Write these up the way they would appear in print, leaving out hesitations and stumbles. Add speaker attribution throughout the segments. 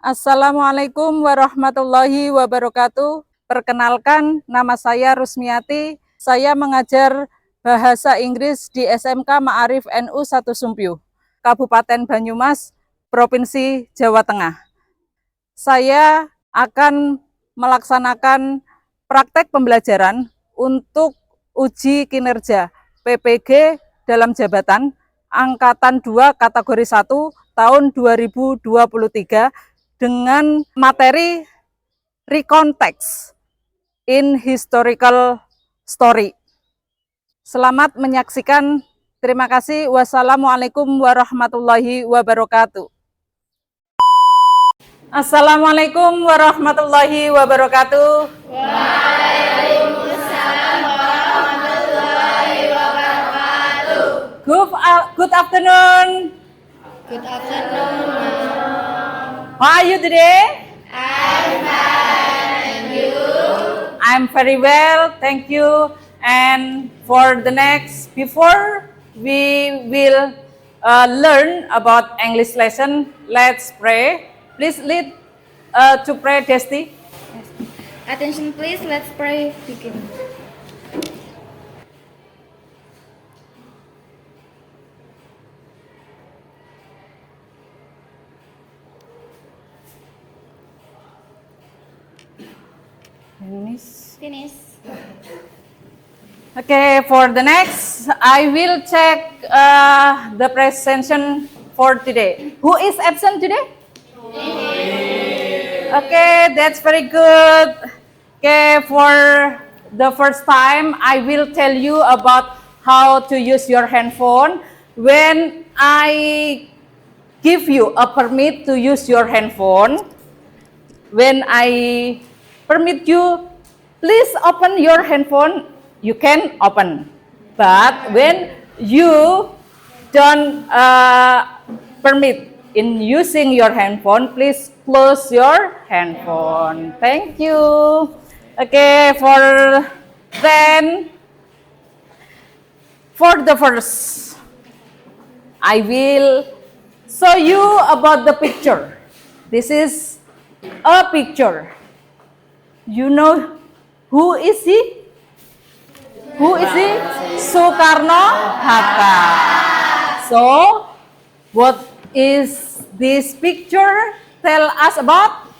Speaker 1: Assalamualaikum warahmatullahi wabarakatuh. Perkenalkan, nama saya Rusmiati. Saya mengajar bahasa Inggris di SMK Ma'arif NU 1 Sumpyu, Kabupaten Banyumas, Provinsi Jawa Tengah. Saya akan melaksanakan praktek pembelajaran untuk uji kinerja PPG dalam jabatan Angkatan 2 kategori 1 tahun 2023 dengan materi recontext in historical story. Selamat menyaksikan. Terima kasih. Wassalamualaikum warahmatullahi wabarakatuh. Assalamualaikum warahmatullahi wabarakatuh.
Speaker 2: Waalaikumsalam warahmatullahi wabarakatuh.
Speaker 1: Good afternoon.
Speaker 2: Good afternoon.
Speaker 1: How are you today?
Speaker 2: I'm fine, and you?
Speaker 1: I'm very well, thank you. And for the next, before we will learn about English lesson, let's pray. Please lead to pray, Desti.
Speaker 2: Attention please, let's pray. Begin. Finish.
Speaker 1: Okay, for the next, I will check the presentation for today. Who is absent today? Okay, that's very good. Okay, for the first time, I will tell you about how to use your handphone. When I give you a permit to use your handphone, when I permit you, please open your handphone. You can open. But when you don't permit in using your handphone, please close your handphone. Thank you. Okay, for the first, I will show you about the picture. This is a picture. You know who is he? Who is he? Soekarno Hatta. So, what is this picture tell us about?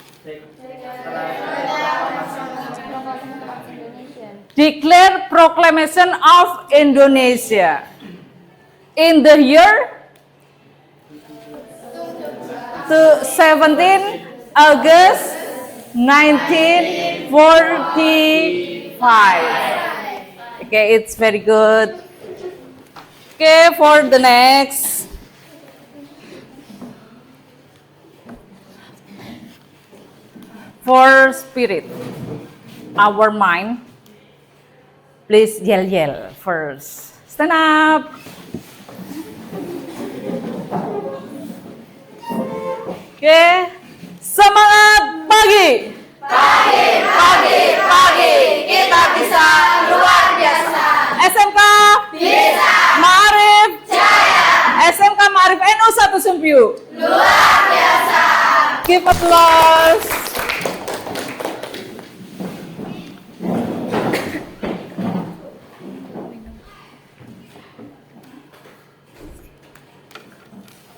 Speaker 1: Declare Proclamation of Indonesia. In the year 17 August 1945. Okay, it's very good. Okay, for the next. For spirit, our mind, please yell first. Stand up. Okay, semangat pagi.
Speaker 2: Pagi, kita bisa luar biasa.
Speaker 1: SMK
Speaker 2: Bisa
Speaker 1: Ma'arif
Speaker 2: jaya,
Speaker 1: SMK Ma'arif NU 1 Sumpyu.
Speaker 2: luar biasa.
Speaker 1: Give applause.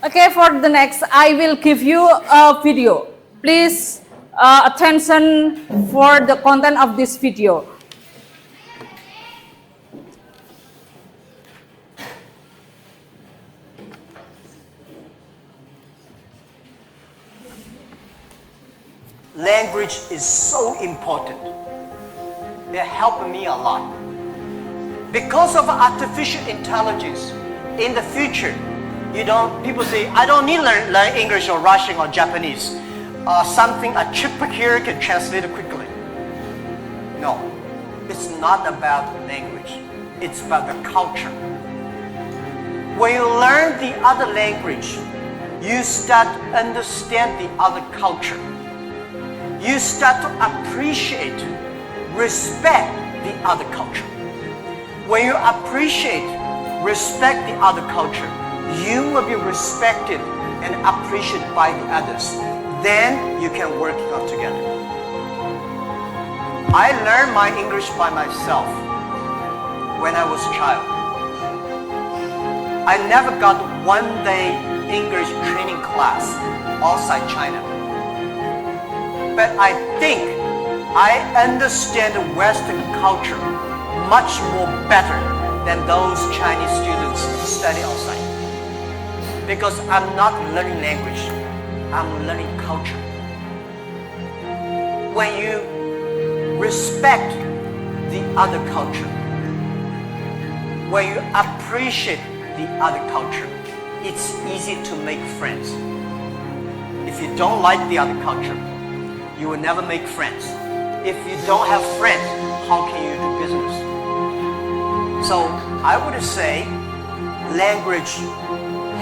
Speaker 1: Okay, for the next, I will give you a video. Please attention for the content of this video.
Speaker 3: Language is so important. It helped me a lot. Because of artificial intelligence, in the future, people say, I don't need to learn English or Russian or Japanese. A chip here can translate it quickly. No, it's not about language. It's about the culture. When you learn the other language, you start to understand the other culture. You start to appreciate, respect the other culture. When you appreciate, respect the other culture, you will be respected and appreciated by the others. then you can work it out together. I learned my English by myself when I was a child. I never got one day English training class outside China. But I think I understand Western culture much more better than those Chinese students study outside. Because I'm not learning language, I'm learning culture. When you respect the other culture, when you appreciate the other culture, it's easy to make friends. If you don't like the other culture, you will never make friends. If you don't have friends, how can you do business? So I would say language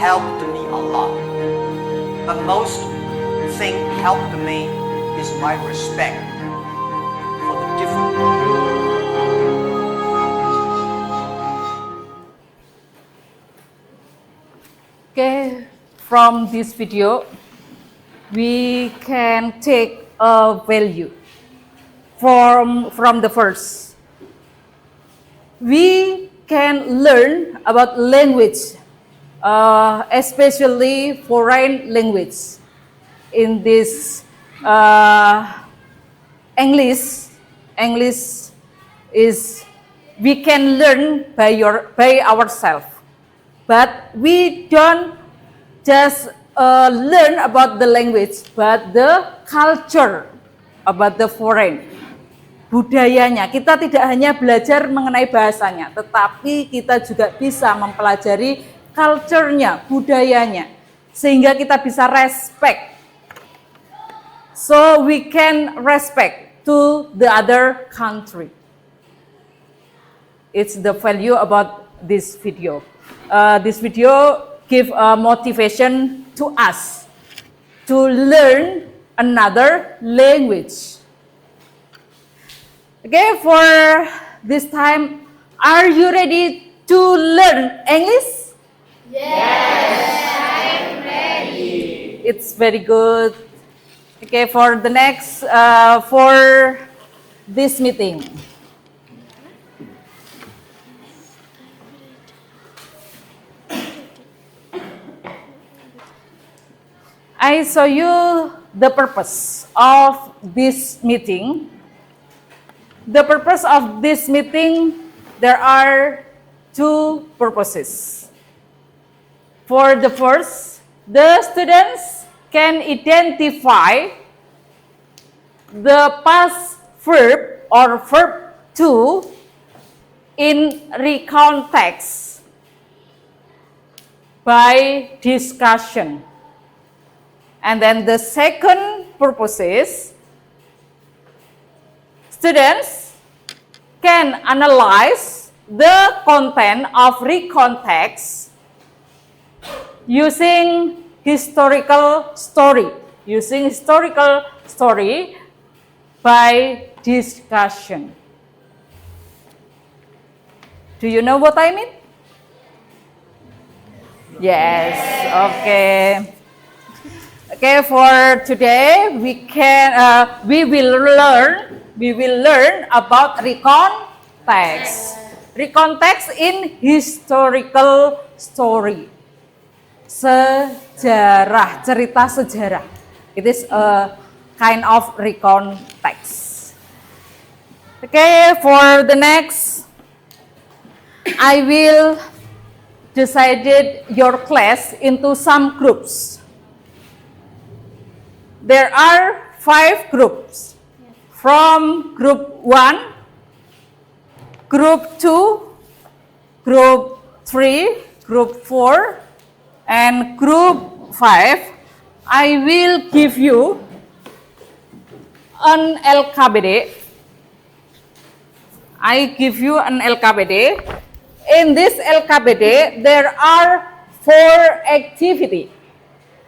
Speaker 3: helped me a lot. But most thing helped me is my respect for the different.
Speaker 1: Okay, from this video, we can take a value from the first. We can learn about language, especially foreign language. In this English is we can learn by ourselves. But we don't just learn about the language, but the culture about the foreign. Budayanya, kita tidak hanya belajar mengenai bahasanya, tetapi kita juga bisa mempelajari culture-nya, budayanya, sehingga kita bisa respect. So we can respect to the other country. It's the value about this video. This video give a motivation to us to learn another language. Okay, for this time, are you ready to learn English?
Speaker 2: Yes, I'm ready.
Speaker 1: It's very good. Okay, for the next, for this meeting. I show you the purpose of this meeting. The purpose of this meeting, there are two purposes. For the first, the students can identify the past verb or verb to in recontext by discussion. And then the second purpose is students can analyze the content of recontext using historical story. Using historical story by discussion. Do you know what I mean? Yes, okay. Okay, for today we will learn about recontext. Recontext in historical story. Sejarah, cerita sejarah. It is a kind of recontext. Okay, for the next, I will divided your class into some groups. There are 5 groups. From group 1, group 2, group 3, group 4, and group 5. I will give you an LKBD. I give you an LKBD. In this LKBD, there are 4 activities.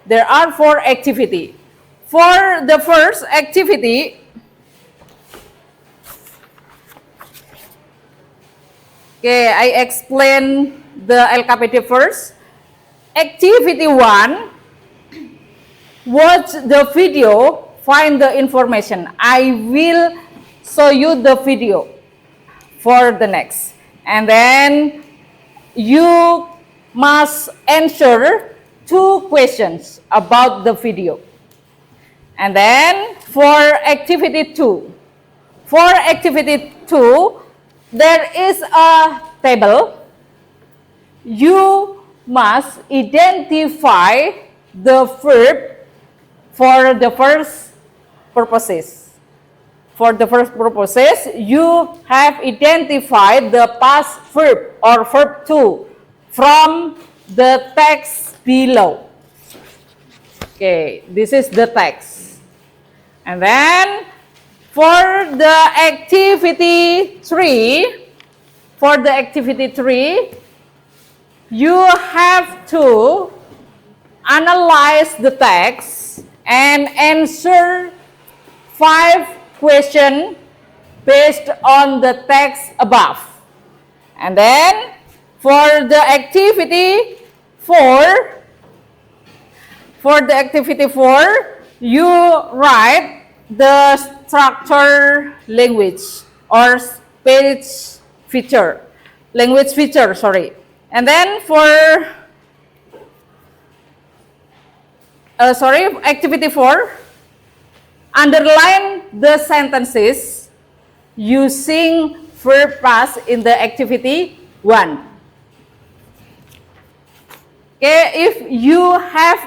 Speaker 1: There are 4 activities. For the first activity, okay, I explain the LKPD first. Activity 1 watch the video, find the information. I will show you the video for the next. And then you must answer 2 questions about the video. And then for activity 2. For activity 2, there is a table. You must identify the verb for the first purposes. For the first purposes, you have identified the past verb or verb 2 from the text below. Okay, this is the text. And then for the activity 3, you have to analyze the text and answer 5 questions based on the text above. And then for the activity 4, you write the structure language or language feature, sorry. And then for activity 4, underline the sentences using verb past in the activity 1. Okay, if you have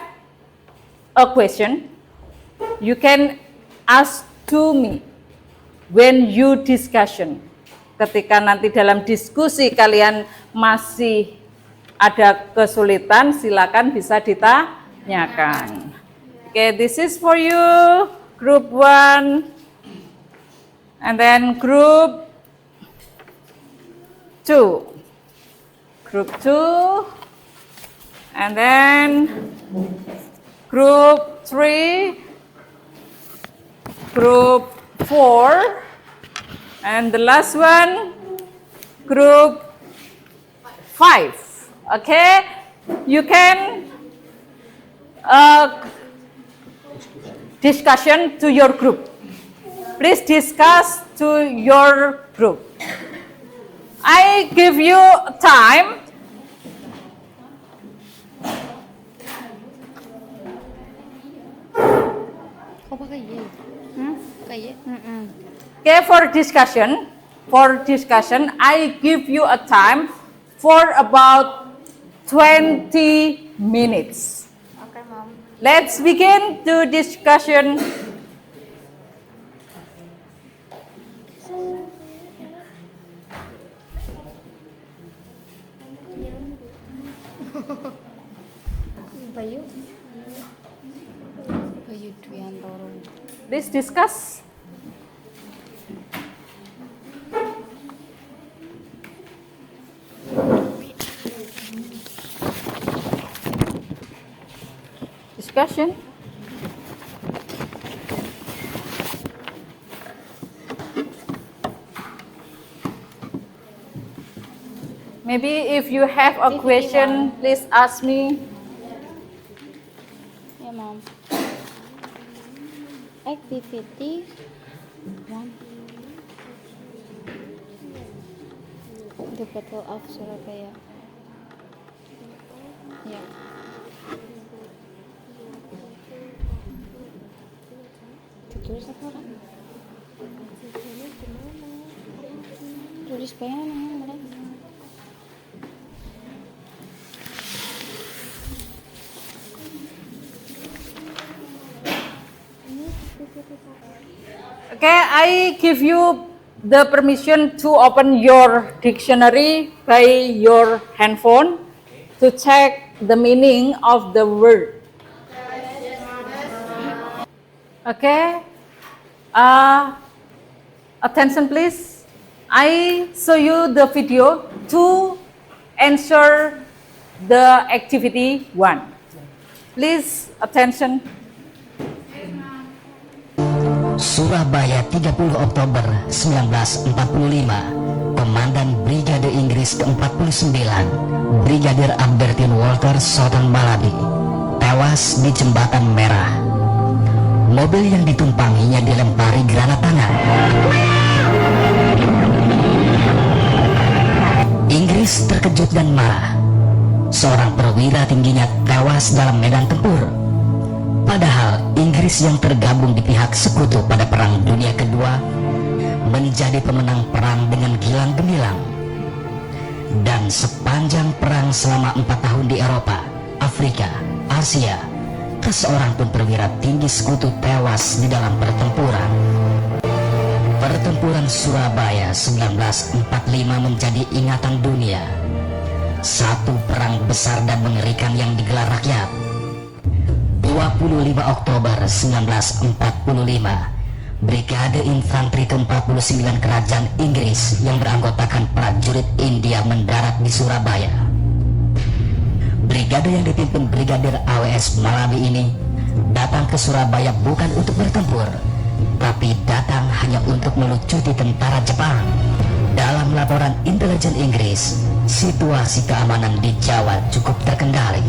Speaker 1: a question, you can ask to me when you discussion. Ketika nanti dalam diskusi kalian masih ada kesulitan, silakan bisa ditanyakan. Okay, this is for you, group 1, and then group 2, and then group 3, group 4, and the last one, group 5. Okay, you can discussion to your group. Please discuss to your group. I give you time. Okay, for discussion, I give you a time for about 20 minutes.
Speaker 2: Okay, Mom.
Speaker 1: Let's begin the discussion.
Speaker 2: Bayu Dwiantoro.
Speaker 1: Please discuss. Discussion. Maybe if you have a question, please ask me.
Speaker 2: Ya, Mom. Activity 1. The Battle of Surabaya. Ya. Tulis apa kan? Tulis bayangan mereka.
Speaker 1: Okay, I give you the permission to open your dictionary by your handphone to check the meaning of the word. Okay, attention please. I show you the video to answer the activity 1. Please attention.
Speaker 4: Surabaya 30 Oktober 1945. Komandan Brigade Inggris ke-49 Brigadir Albertine Walter Soton Malabi tewas di Jembatan Merah. Mobil yang ditumpanginya dilempari granat tangan. Inggris terkejut dan marah. Seorang perwira tingginya tewas dalam medan tempur. Padahal Inggris yang tergabung di pihak sekutu pada Perang Dunia Kedua menjadi pemenang perang dengan gilang gemilang. Dan sepanjang perang selama 4 tahun di Eropa, Afrika, Asia, tak seorang pun perwira tinggi sekutu tewas di dalam pertempuran. Pertempuran Surabaya 1945 menjadi ingatan dunia. Satu perang besar dan mengerikan yang digelar rakyat. 25 Oktober 1945, Brigade Infanteri ke-49 Kerajaan Inggris yang beranggotakan prajurit India mendarat di Surabaya. Brigade yang dipimpin Brigadir AWS Malabi ini datang ke Surabaya bukan untuk bertempur, tapi datang hanya untuk melucuti tentara Jepang. Dalam laporan intelijen Inggris, situasi keamanan di Jawa cukup terkendali.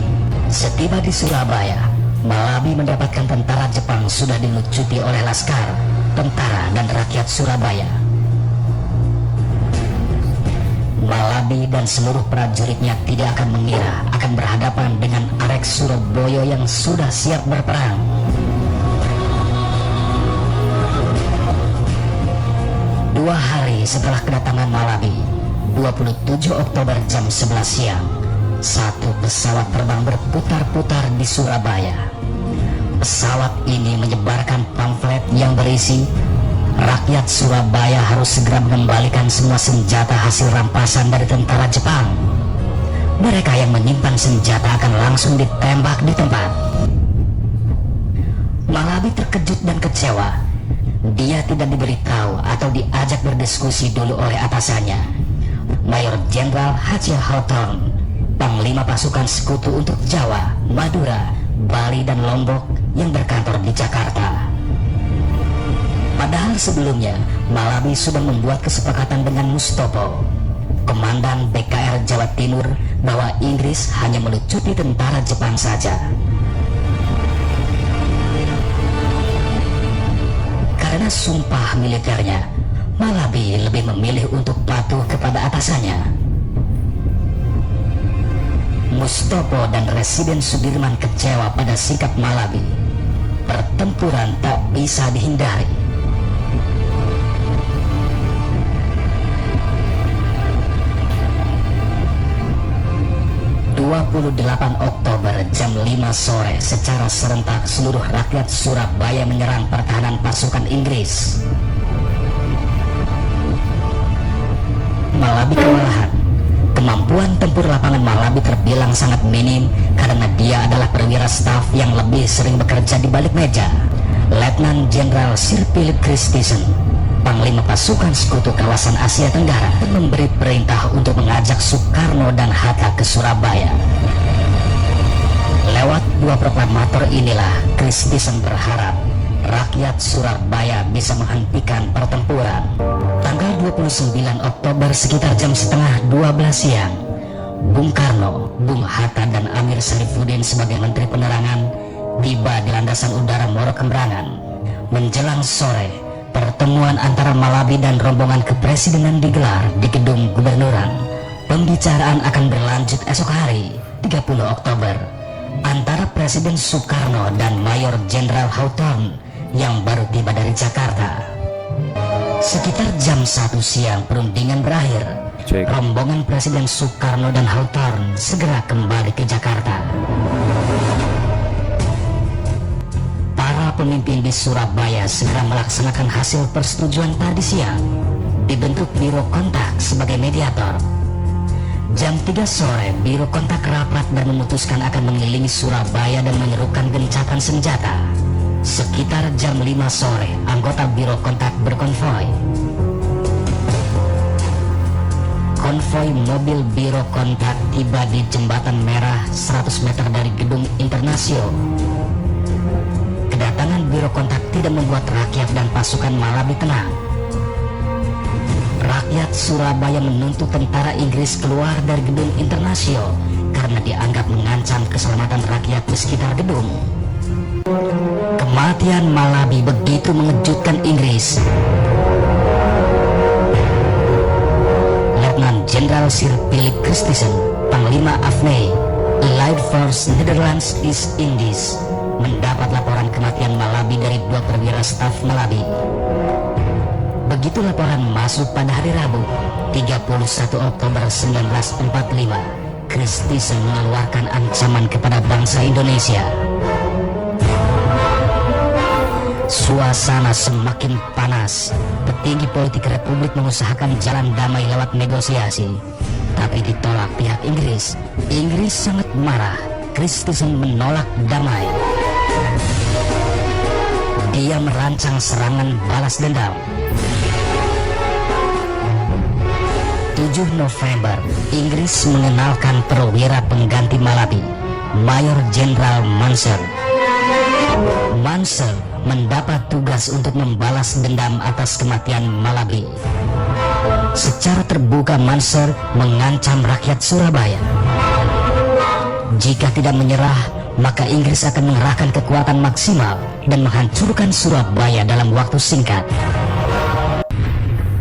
Speaker 4: Setiba di Surabaya, Malabi mendapatkan tentara Jepang sudah dilucuti oleh laskar, tentara dan rakyat Surabaya. Malabi dan seluruh prajuritnya tidak akan mengira akan berhadapan dengan arek Surabaya yang sudah siap berperang. Dua hari setelah kedatangan Malabi, 27 Oktober jam 11 siang, satu pesawat terbang berputar-putar di Surabaya. Pesawat ini menyebarkan pamflet yang berisi, rakyat Surabaya harus segera mengembalikan semua senjata hasil rampasan dari tentara Jepang. Mereka yang menyimpan senjata akan langsung ditembak di tempat. Malabi terkejut dan kecewa. Dia tidak diberitahu atau diajak berdiskusi dulu oleh atasannya, Mayor Jenderal H.C. Hawthorne, Panglima pasukan sekutu untuk Jawa, Madura, Bali dan Lombok yang berkantor di Jakarta. Padahal sebelumnya Malabi sudah membuat kesepakatan dengan Mustopo, Komandan BKR Jawa Timur, bahwa Inggris hanya melucuti tentara Jepang saja. Karena sumpah militernya, Malabi lebih memilih untuk patuh kepada atasannya. Mustopo dan Residen Sudirman kecewa pada sikap Malabi. Pertempuran tak bisa dihindari. Oktober jam 5 sore secara serentak seluruh rakyat Surabaya menyerang pertahanan pasukan Inggris. Malabi kewalahan. Kemampuan tempur lapangan Malabi terbilang sangat minim karena dia adalah perwira staf yang lebih sering bekerja di balik meja. Letnan Jenderal Sir Philip Christison, Panglima pasukan sekutu kawasan Asia Tenggara, memberi perintah untuk mengajak Soekarno dan Hatta ke Surabaya. Lewat dua proklamator inilah Christison berharap rakyat Surabaya bisa menghentikan pertempuran. Tanggal 29 Oktober sekitar jam setengah 12 siang, Bung Karno, Bung Hatta dan Amir Sarifuddin sebagai Menteri Penerangan tiba di landasan udara Moro Kemrangan. Menjelang sore, pertemuan antara Malabi dan rombongan kepresidenan digelar di gedung gubernuran. Pembicaraan akan berlanjut esok hari, 30 Oktober, antara Presiden Soekarno dan Mayor Jenderal Hawthorne yang baru tiba dari Jakarta. Sekitar jam 1 siang perundingan berakhir. Rombongan Presiden Soekarno dan Hawthorne segera kembali ke Jakarta. Para pemimpin di Surabaya segera melaksanakan hasil persetujuan tadi siang. Dibentuk Biro Kontak sebagai mediator. Jam 3 sore, Biro Kontak rapat dan memutuskan akan mengelilingi Surabaya dan menyerukan gencatan senjata. Sekitar jam 5 sore, anggota Biro Kontak berkonvoi. Konvoi mobil Biro Kontak tiba di Jembatan Merah 100 meter dari gedung Internasio. Kedatangan Biro Kontak tidak membuat rakyat dan pasukan Malabi tenang. Rakyat Surabaya menuntut tentara Inggris keluar dari gedung Internasio karena dianggap mengancam keselamatan rakyat di sekitar gedung. Kematian Malabi begitu mengejutkan Inggris. Letnan Jenderal Sir Philip Christison, Panglima AFNE, Allied Force Netherlands East Indies, mendapat laporan kematian Malabi dari 2 perwira staf Malabi. Begitu laporan masuk pada hari Rabu, 31 Oktober 1945, Christison mengeluarkan ancaman kepada bangsa Indonesia. Suasana semakin panas. Petinggi politik Republik mengusahakan jalan damai lewat negosiasi, tapi ditolak pihak Inggris. Inggris sangat marah. Christison menolak damai. Dia merancang serangan balas dendam. 7 November, Inggris mengenalkan perwira pengganti Malabi, Mayor Jenderal Munster. Munster mendapat tugas untuk membalas dendam atas kematian Malabi. Secara terbuka Munster mengancam rakyat Surabaya. Jika tidak menyerah, maka Inggris akan mengerahkan kekuatan maksimal dan menghancurkan Surabaya dalam waktu singkat.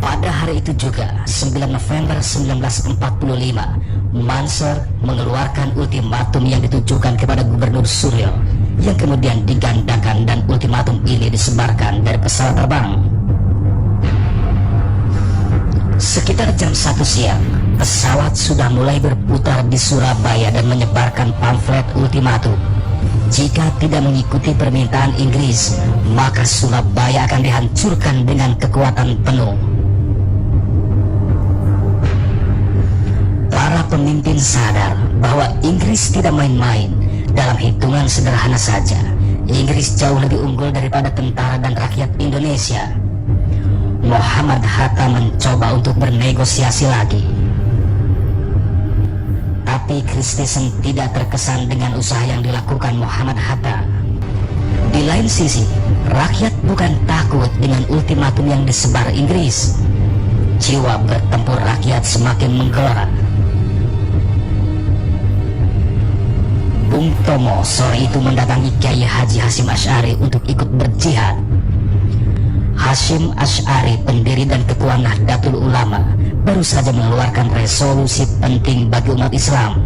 Speaker 4: Pada hari itu juga, 9 November 1945, Munster mengeluarkan ultimatum yang ditujukan kepada Gubernur Suryo, yang kemudian digandakan dan ultimatum ini disebarkan dari pesawat terbang. Sekitar jam 1 siang, pesawat sudah mulai berputar di Surabaya dan menyebarkan pamflet ultimatum. Jika tidak mengikuti permintaan Inggris, maka Surabaya akan dihancurkan dengan kekuatan penuh. Para pemimpin sadar bahwa Inggris tidak main-main. Dalam hitungan sederhana saja, Inggris jauh lebih unggul daripada tentara dan rakyat Indonesia. Muhammad Hatta mencoba untuk bernegosiasi lagi. Tapi Christison tidak terkesan dengan usaha yang dilakukan Muhammad Hatta. Di lain sisi, rakyat bukan takut dengan ultimatum yang disebar Inggris. Jiwa bertempur rakyat semakin menggelora. Bung Tomo sore itu mendatangi Kiai Haji Hasyim Asy'ari untuk ikut berjihad. Hasyim Asy'ari, pendiri dan ketua Nahdlatul Ulama, baru saja mengeluarkan resolusi penting bagi umat Islam.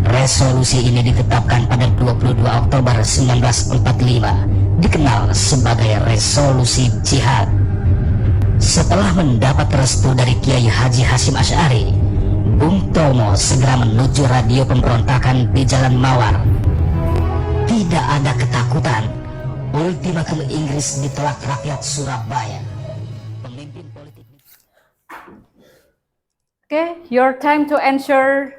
Speaker 4: Resolusi ini ditetapkan pada 22 Oktober 1945, dikenal sebagai Resolusi Jihad. Setelah mendapat restu dari Kiai Haji Hasyim Asy'ari, Bung Tomo segera menuju radio pemberontakan di Jalan Mawar. Tidak ada ketakutan. Ultimatum Inggris ditolak rakyat Surabaya. Pemimpin politik.
Speaker 1: Okay, your time to answer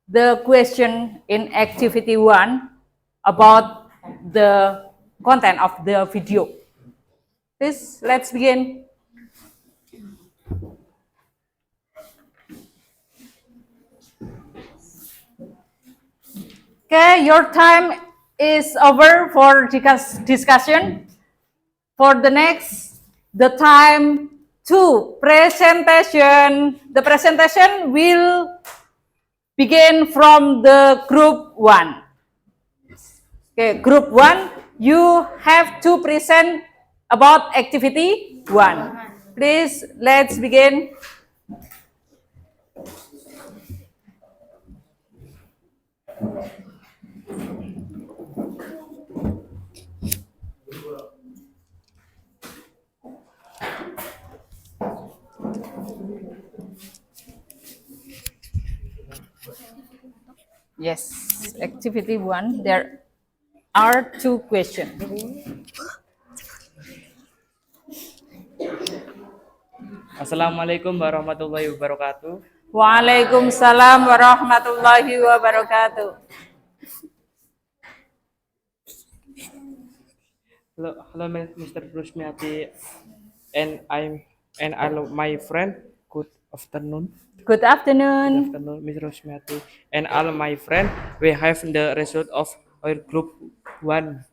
Speaker 1: the question in activity 1 about the content of the video. Please, let's begin. Okay, your time is over for discussion. For the next, the time to presentation. The presentation will begin from the group 1. Okay, group 1, you have to present about activity 1. Please, let's begin. Yes, activity 1, there are 2 questions.
Speaker 5: Assalamualaikum warahmatullahi wabarakatuh.
Speaker 1: Waalaikumsalam warahmatullahi wabarakatuh.
Speaker 5: Hello, Mr. Rusmiati, and I love my friend. Good afternoon.
Speaker 1: Good afternoon.
Speaker 5: Good afternoon, Mr. Rusmiati, and all my friend. We have the result of our group 1.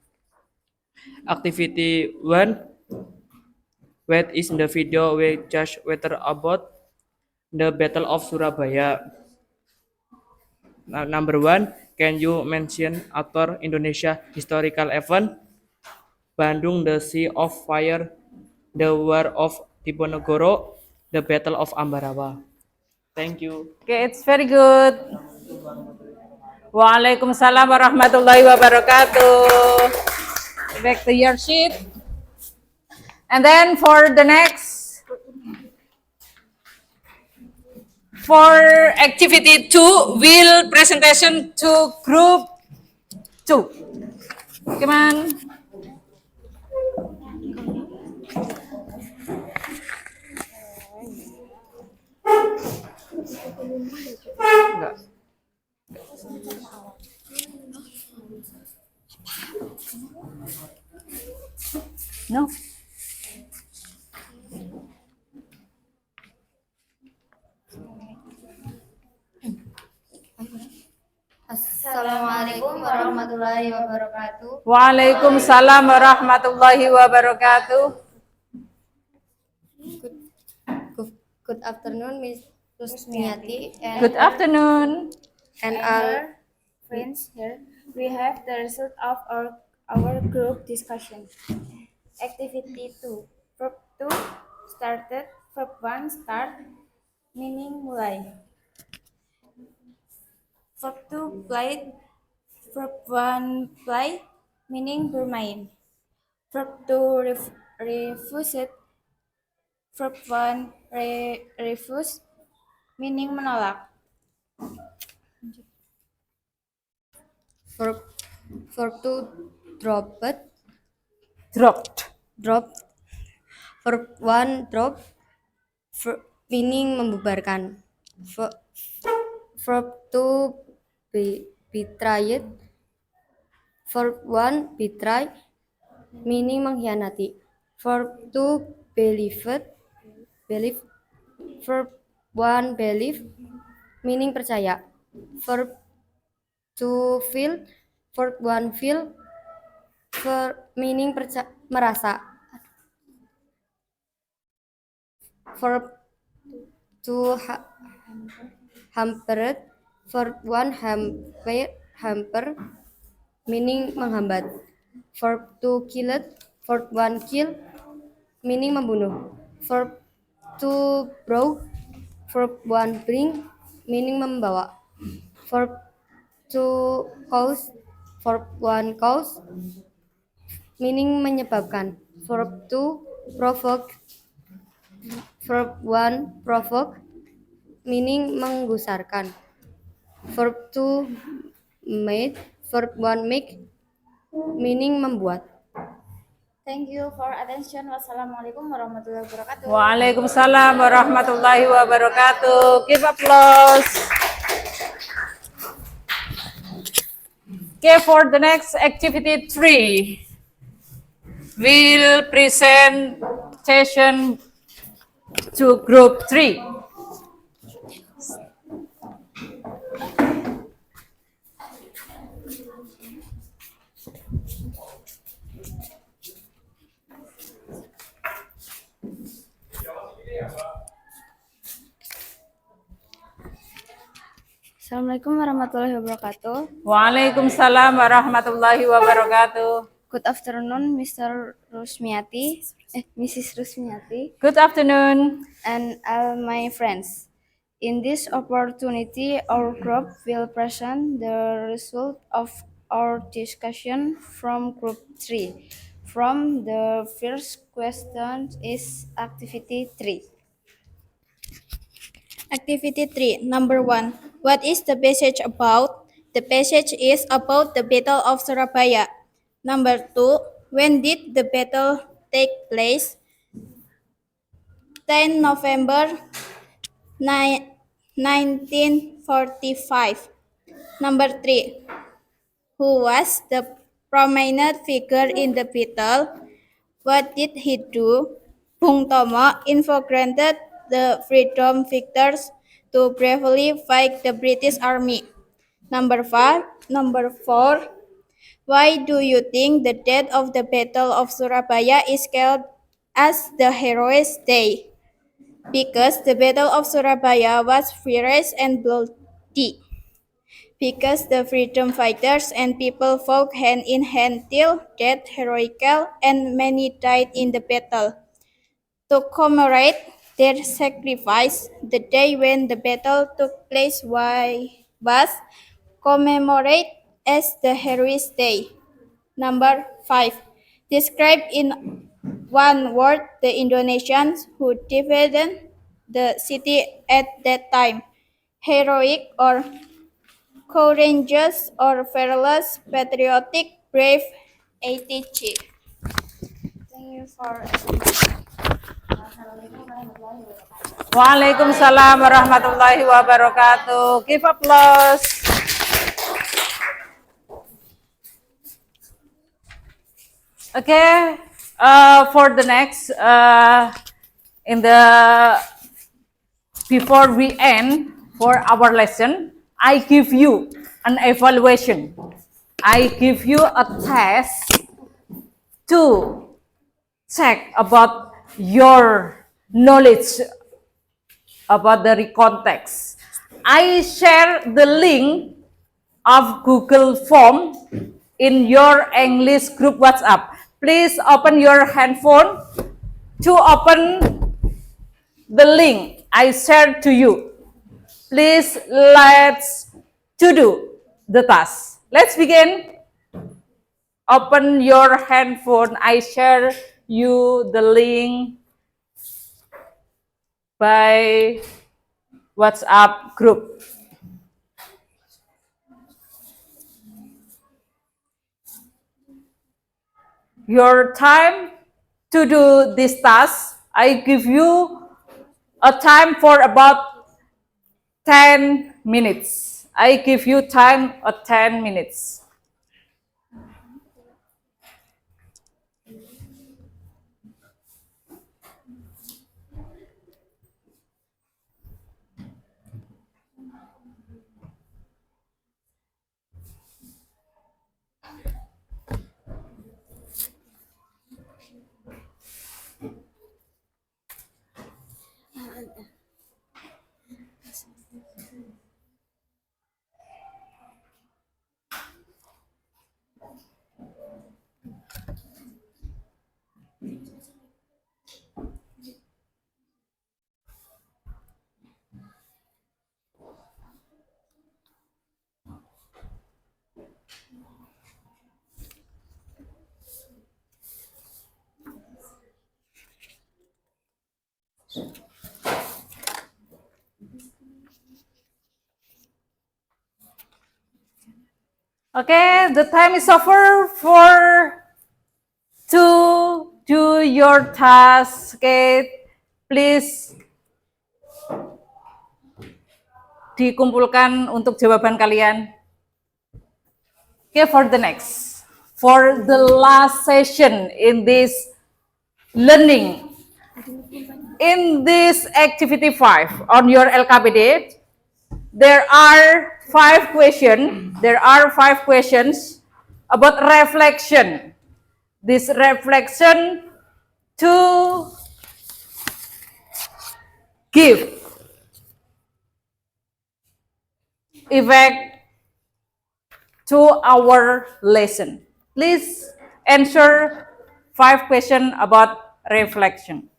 Speaker 5: Activity 1. What is the video we just whether about the Battle of Surabaya? Number 1. Can you mention author Indonesia historical event? Bandung, the Sea of Fire, the War of Diponegoro, the Battle of Ambarawa. Thank you.
Speaker 1: Okay, it's very good. Waalaikumsalam warahmatullahi wabarakatuh. Back to your sheet. And then for the next, for activity 2, will presentation to group 2. Come on. Enggak. No.
Speaker 2: Assalamualaikum warahmatullahi wabarakatuh.
Speaker 1: Waalaikumsalam warahmatullahi wabarakatuh.
Speaker 2: Good afternoon, Miss Rusmiati
Speaker 1: Good afternoon.
Speaker 2: and all friends here. We have the result of our group discussion. Activity 2. Verb 2 started. Verb 1 start, meaning mulai. Verb 2 played. Verb 1 play, meaning bermain. Verb 2 refused. Verb 1 refuse, meaning menolak. Verb 2 dropped. Drop. Verb 1 drop, meaning membubarkan. Verb 2 betrayed. Verb 1 betray, meaning mengkhianati. Verb 2 believe. Verb 1 believe, meaning percaya. Verb 2 feel. Verb 1 feel, meaning merasa. Verb 2 hampered. Verb 1 hamper, meaning menghambat. Verb 2 killed. Verb 1 kill, meaning membunuh. Verb 2 brought. Verb 1 bring, meaning membawa. Verb 2 cause. Verb 1 cause, meaning menyebabkan. Verb 2 provoke. Verb 1 provoke, meaning menggusarkan. Verb 2 made. Verb 1 make, meaning membuat. Thank you for attention. Wassalamualaikum warahmatullahi wabarakatuh.
Speaker 1: Waalaikumsalam warahmatullahi wabarakatuh. Give applause. Okay, for the next activity 3, we'll present session to group 3.
Speaker 2: Assalamualaikum warahmatullahi wabarakatuh.
Speaker 1: Waalaikumsalam warahmatullahi wabarakatuh.
Speaker 2: Good afternoon, Mrs. Rusmiati,
Speaker 1: Good afternoon.
Speaker 2: and all my friends. In this opportunity, our group will present the result of our discussion from Group 3. From the first question is Activity 3. Activity 3, number 1. What is the passage about? The passage is about the Battle of Surabaya. Number 2. When did the battle take place? 10 November 1945. Number 3. Who was the prominent figure in the battle? What did he do? Bung Tomo infiltrated the freedom fighters to bravely fight the British Army. Number 4. Why do you think the date of the Battle of Surabaya is called as the Heroes' Day? Because the Battle of Surabaya was fierce and bloody. because the freedom fighters and people fought hand in hand till death heroical and many died in the battle. To commemorate their sacrifice, the day when the battle took place was commemorated as the Heroes' Day. Number 5. Describe in one word the Indonesians who defended the city at that time. Heroic or courageous or fearless, patriotic, brave, ATG. Thank you for
Speaker 1: Waalaikumsalam warahmatullahi wabarakatuh. Give applause. Okay, for the next, in the before we end for our lesson, I give you an evaluation. I give you a test to check about your knowledge about the context. I share the link of Google Form in your English group WhatsApp. Please open your handphone to open the link I shared to you. Please let's to do the task. Let's begin. Open your handphone. I share you the link by WhatsApp group. Your time to do this task, I give you a time for about 10 minutes. I give you time of 10 minutes. Okay, the time is over for to do your task. Okay, please dikumpulkan untuk jawaban kalian. Okay, for the next, for the last session in this learning, in this activity 5 on your LKPD, there are 5 questions. There are 5 questions about reflection. This reflection to give effect to our lesson. Please answer 5 questions about reflection.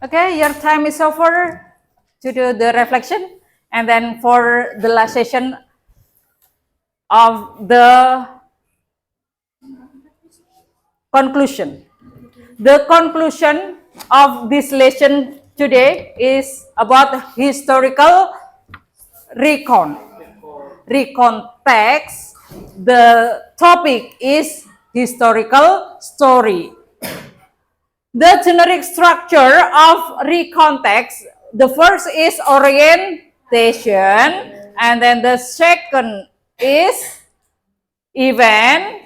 Speaker 1: Okay, your time is over to do the reflection, and then for the last session of the conclusion. The conclusion of this lesson today is about historical recontext. The topic is historical story. The generic structure of recontext the first is orientation, and then the second is event,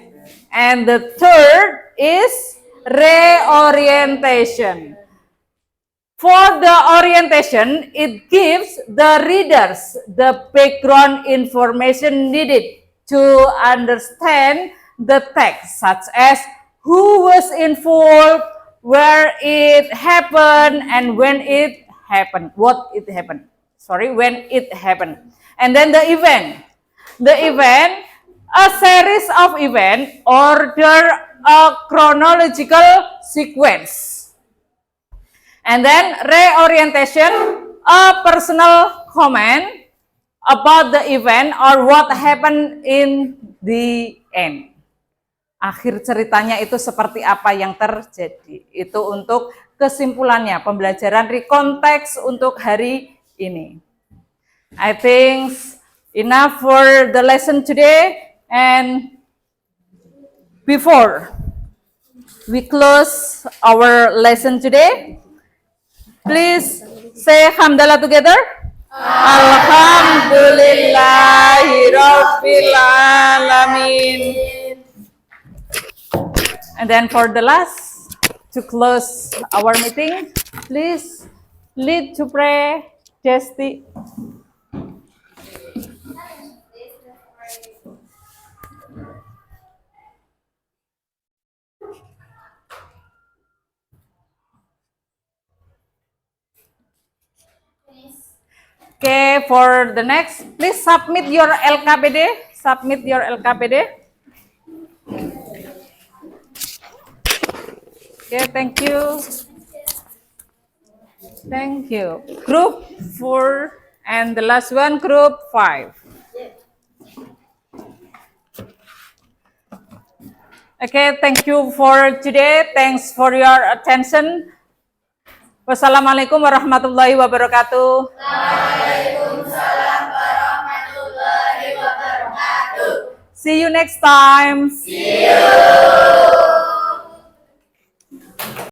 Speaker 1: and the third is reorientation. For the orientation, it gives the readers the background information needed to understand the text, such as who was involved, where it happened, and when it happened, when it happened. And then the event. The event, a series of events order a chronological sequence. And then reorientation, a personal comment about the event or what happened in the end. Akhir ceritanya itu seperti apa yang terjadi. Itu untuk kesimpulannya, pembelajaran rekonteks untuk hari ini. I think enough for the lesson today, and before we close our lesson today, please say hamdalah together. Alhamdulillahirabbil alamin. And then for the last, to close our meeting, please lead to pray, Desti. Okay, for the next, please submit your LKPD. Submit your LKPD. Okay, thank you. Thank you. Group 4 and the last one, group 5. Okay, thank you for today. Thanks for your attention. Wassalamualaikum warahmatullahi wabarakatuh. Waalaikumsalam warahmatullahi wabarakatuh. See you next time. See you.